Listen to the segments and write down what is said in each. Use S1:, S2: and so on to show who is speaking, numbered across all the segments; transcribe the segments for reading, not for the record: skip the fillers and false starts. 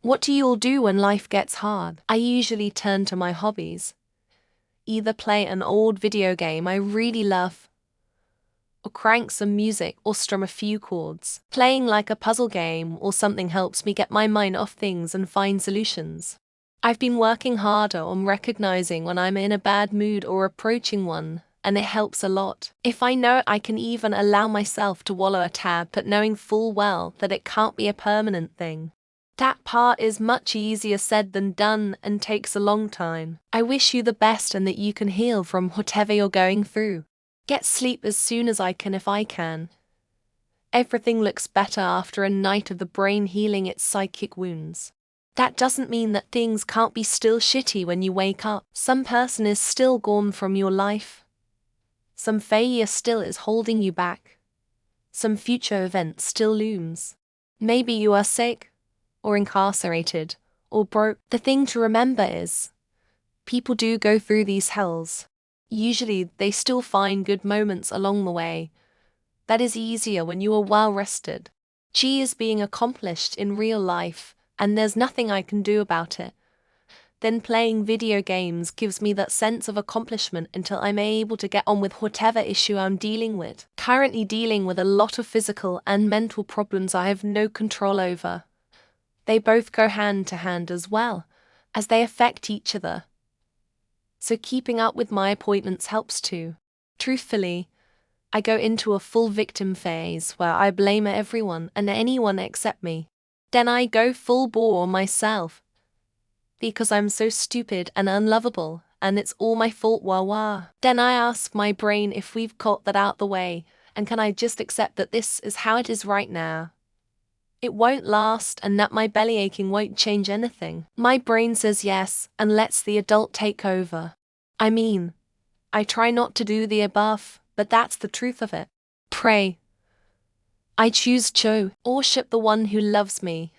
S1: What do you all do when life gets hard? I usually turn to my hobbies. Either play an old video game I really love, or crank some music or strum a few chords. Playing like a puzzle game or something helps me get my mind off things and find solutions. I've been working harder on recognizing when I'm in a bad mood or approaching one, and it helps a lot. If I know it, I can even allow myself to wallow a tad, but knowing full well that it can't be a permanent thing. That part is much easier said than done and takes a long time. I wish you the best and that you can heal from whatever you're going through. Get sleep as soon as I can if I can. Everything looks better after a night of the brain healing its psychic wounds. That doesn't mean that things can't be still shitty when you wake up. Some person is still gone from your life. Some failure still is holding you back. Some future event still looms. Maybe you are sick, or incarcerated, or broke. The thing to remember is, people do go through these hells. Usually they still find good moments along the way. That is easier when you are well rested. G is being accomplished in real life, and there's nothing I can do about it. Then playing video games gives me that sense of accomplishment until I'm able to get on with whatever issue I'm dealing with. Currently dealing with a lot of physical and mental problems I have no control over. They both go hand to hand as well, as they affect each other. So keeping up with my appointments helps too. Truthfully, I go into a full victim phase where I blame everyone and anyone except me. Then I go full bore on myself, because I'm so stupid and unlovable, and it's all my fault, wah. Then I ask my brain if we've got that out the way, and can I just accept that this is how it is right now? It won't last, and that my belly aching won't change anything. My brain says yes, and lets the adult take over. I mean, I try not to do the above, but that's the truth of it. Pray. I choose to worship the one who loves me,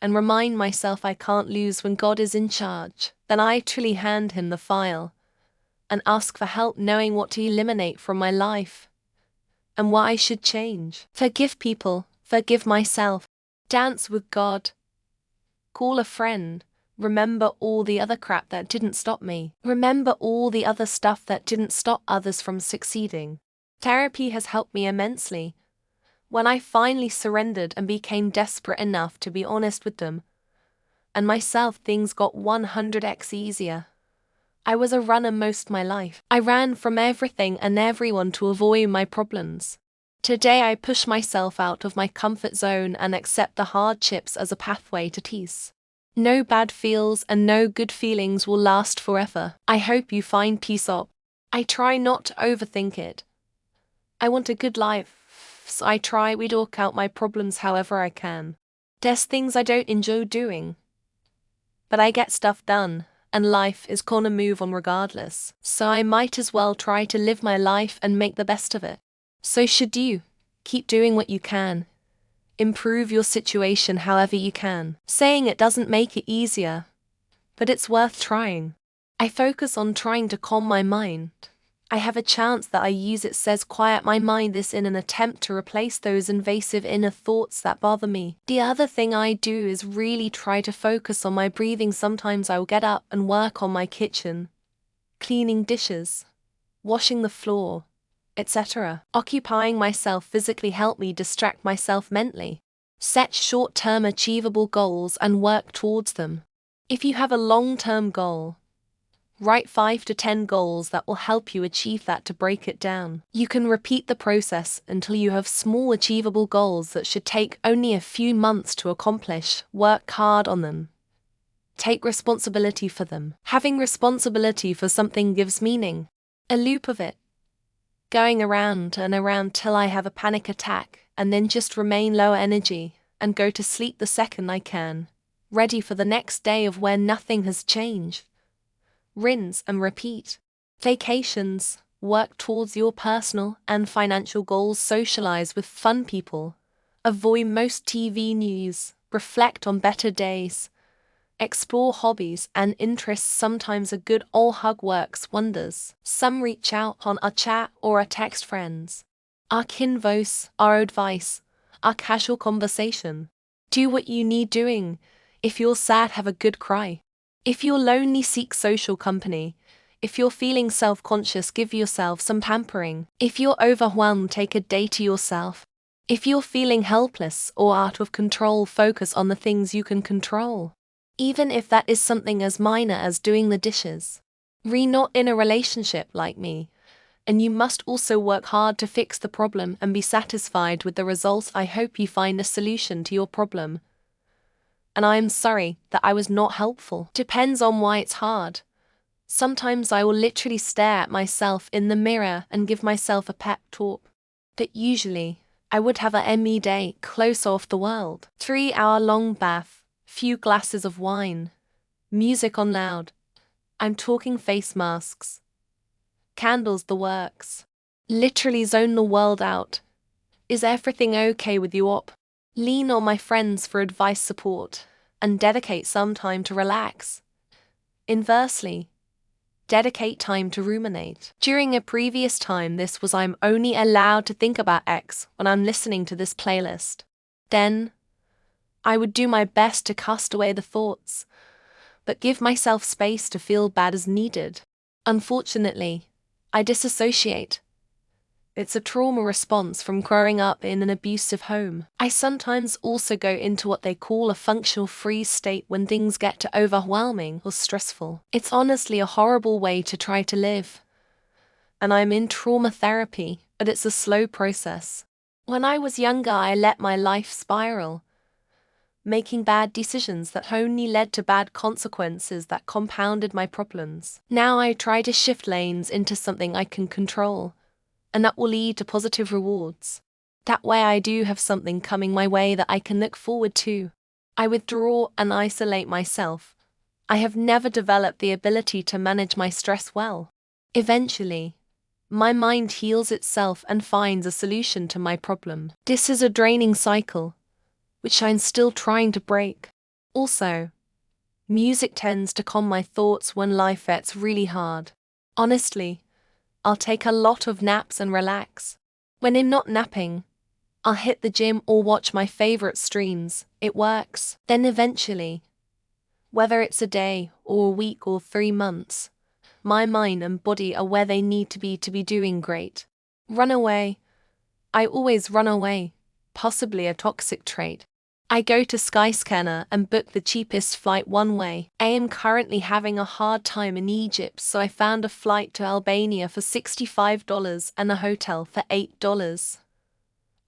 S1: and remind myself I can't lose when God is in charge. Then I truly hand him the file, and ask for help knowing what to eliminate from my life, and what I should change. Forgive people, forgive myself, dance with God, call a friend, remember all the other crap that didn't stop me, remember all the other stuff that didn't stop others from succeeding. Therapy has helped me immensely. When I finally surrendered and became desperate enough to be honest with them and myself, things got 100x easier. I was a runner most my life. I ran from everything and everyone to avoid my problems. Today I push myself out of my comfort zone and accept the hardships as a pathway to peace. No bad feels and no good feelings will last forever. I hope you find peace up. I try not to overthink it. I want a good life, so I try to work out my problems however I can. There's things I don't enjoy doing, but I get stuff done, and life is gonna move on regardless. So I might as well try to live my life and make the best of it. So should you. Keep doing what you can. Improve your situation however you can. Saying it doesn't make it easier, but it's worth trying. I focus on trying to calm my mind. I have a chance that I use it says quiet my mind this in an attempt to replace those invasive inner thoughts that bother me. The other thing I do is really try to focus on my breathing. Sometimes I will get up and work on my kitchen, cleaning dishes, washing the floor, etc. Occupying myself physically help me distract myself mentally. Set short-term achievable goals and work towards them. If you have a long-term goal, write 5 to 10 goals that will help you achieve that to break it down. You can repeat the process until you have small achievable goals that should take only a few months to accomplish. Work hard on them. Take responsibility for them. Having responsibility for something gives meaning. A loop of it, going around and around till I have a panic attack, and then just remain low energy and go to sleep the second I can, ready for the next day of where nothing has changed. Rinse and repeat. Vacations, work towards your personal and financial goals, socialize with fun people, avoid most TV news, reflect on better days, explore hobbies and interests. Sometimes a good old hug works wonders. Some reach out on a chat or a text friends. Our kin voice, our advice, our casual conversation. Do what you need doing. If you're sad, have a good cry. If you're lonely, seek social company. If you're feeling self-conscious, give yourself some pampering. If you're overwhelmed, take a day to yourself. If you're feeling helpless or out of control, focus on the things you can control. Even if that is something as minor as doing the dishes. Not in a relationship like me. And you must also work hard to fix the problem and be satisfied with the results. I hope you find a solution to your problem. And I am sorry that I was not helpful. Depends on why it's hard. Sometimes I will literally stare at myself in the mirror and give myself a pep talk. But usually, I would have a ME day, close off the world. 3-hour-long bath, few glasses of wine, music on loud. I'm talking face masks. Candles, the works. Literally zone the world out. Is everything okay with you op? Lean on my friends for advice, support, and dedicate some time to relax. Inversely, dedicate time to ruminate. During a previous time, this was I'm only allowed to think about X when I'm listening to this playlist. Then, I would do my best to cast away the thoughts, but give myself space to feel bad as needed. Unfortunately, I disassociate. It's a trauma response from growing up in an abusive home. I sometimes also go into what they call a functional freeze state when things get too overwhelming or stressful. It's honestly a horrible way to try to live. And I'm in trauma therapy, but it's a slow process. When I was younger, I let my life spiral, making bad decisions that only led to bad consequences that compounded my problems. Now I try to shift lanes into something I can control, and that will lead to positive rewards. That way I do have something coming my way that I can look forward to. I withdraw and isolate myself. I have never developed the ability to manage my stress well. Eventually, my mind heals itself and finds a solution to my problem. This is a draining cycle, which I'm still trying to break. Also, music tends to calm my thoughts when life gets really hard. Honestly, I'll take a lot of naps and relax. When I'm not napping, I'll hit the gym or watch my favorite streams. It works. Then eventually, whether it's a day or a week or 3 months, my mind and body are where they need to be doing great. Run away. I always run away, possibly a toxic trait. I go to Skyscanner and book the cheapest flight one way. I am currently having a hard time in Egypt, so I found a flight to Albania for $65 and a hotel for $8.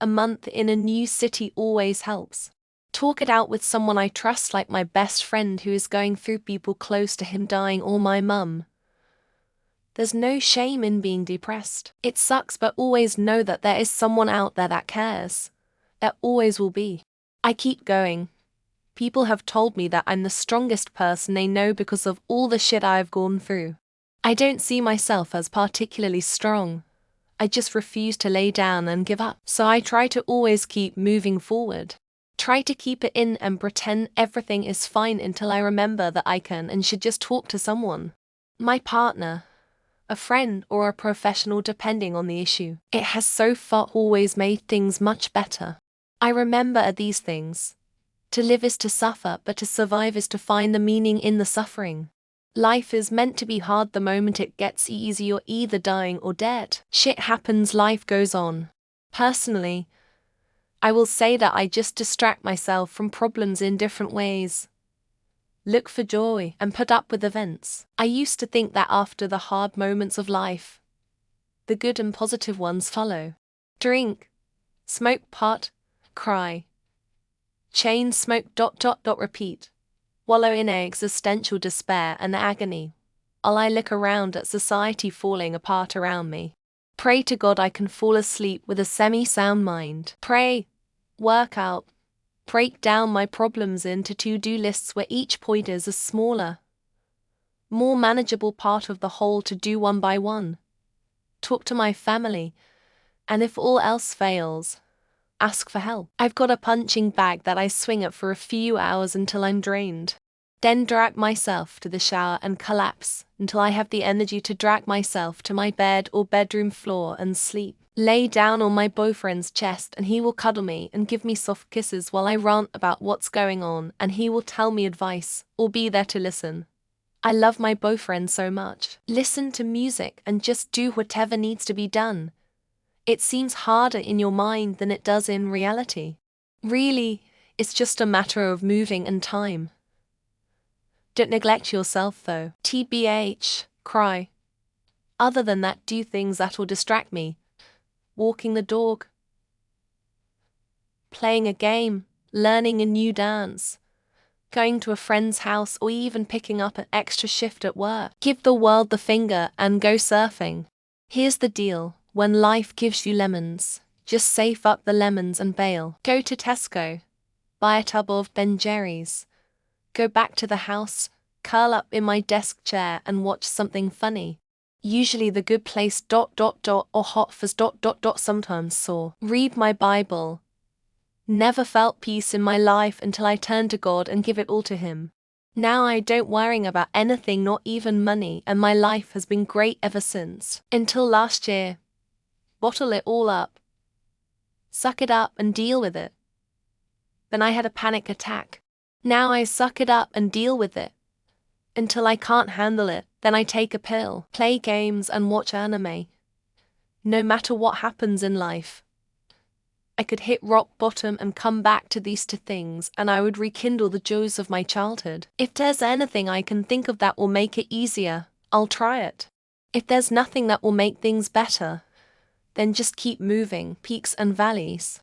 S1: A month in a new city always helps. Talk it out with someone I trust, like my best friend who is going through, people close to him dying, or my mum. There's no shame in being depressed. It sucks, but always know that there is someone out there that cares. There always will be. I keep going. People have told me that I'm the strongest person they know because of all the shit I've gone through. I don't see myself as particularly strong. I just refuse to lay down and give up. So I try to always keep moving forward. Try to keep it in and pretend everything is fine until I remember that I can and should just talk to someone. My partner, a friend, or a professional, depending on the issue. It has so far always made things much better. I remember these things. To live is to suffer, but to survive is to find the meaning in the suffering. Life is meant to be hard. The moment it gets easy, you're either dying or dead. Shit happens, life goes on. Personally, I will say that I just distract myself from problems in different ways. Look for joy and put up with events. I used to think that after the hard moments of life, the good and positive ones follow. Drink, smoke pot, cry, chain smoke ... repeat, wallow in existential despair and agony, while I look around at society falling apart around me. Pray to God I can fall asleep with a semi-sound mind. Pray, work out, break down my problems into to-do lists where each point is a smaller, more manageable part of the whole to do one by one. Talk to my family, and if all else fails, ask for help. I've got a punching bag that I swing at for a few hours until I'm drained. Then drag myself to the shower and collapse until I have the energy to drag myself to my bed or bedroom floor and sleep. Lay down on my boyfriend's chest and he will cuddle me and give me soft kisses while I rant about what's going on, and he will tell me advice or be there to listen. I love my boyfriend so much. Listen to music and just do whatever needs to be done. It seems harder in your mind than it does in reality. Really, it's just a matter of moving and time. Don't neglect yourself though. TBH, cry. Other than that, do things that will distract me. Walking the dog, playing a game, learning a new dance, going to a friend's house, or even picking up an extra shift at work. Give the world the finger and go surfing. Here's the deal, when life gives you lemons, just save up the lemons and bail. Go to Tesco, buy a tub of Ben Jerry's, go back to the house, curl up in my desk chair and watch something funny. Usually The Good Place ... or Hot Fuzz ... sometimes Saw. Read my Bible. Never felt peace in my life until I turned to God and give it all to Him. Now I don't worrying about anything, not even money, and my life has been great ever since. Until last year. Bottle it all up. Suck it up and deal with it. Then I had a panic attack. Now I suck it up and deal with it. Until I can't handle it, then I take a pill, play games and watch anime. No matter what happens in life, I could hit rock bottom and come back to these two things and I would rekindle the joys of my childhood. If there's anything I can think of that will make it easier, I'll try it. If there's nothing that will make things better, then just keep moving, peaks and valleys.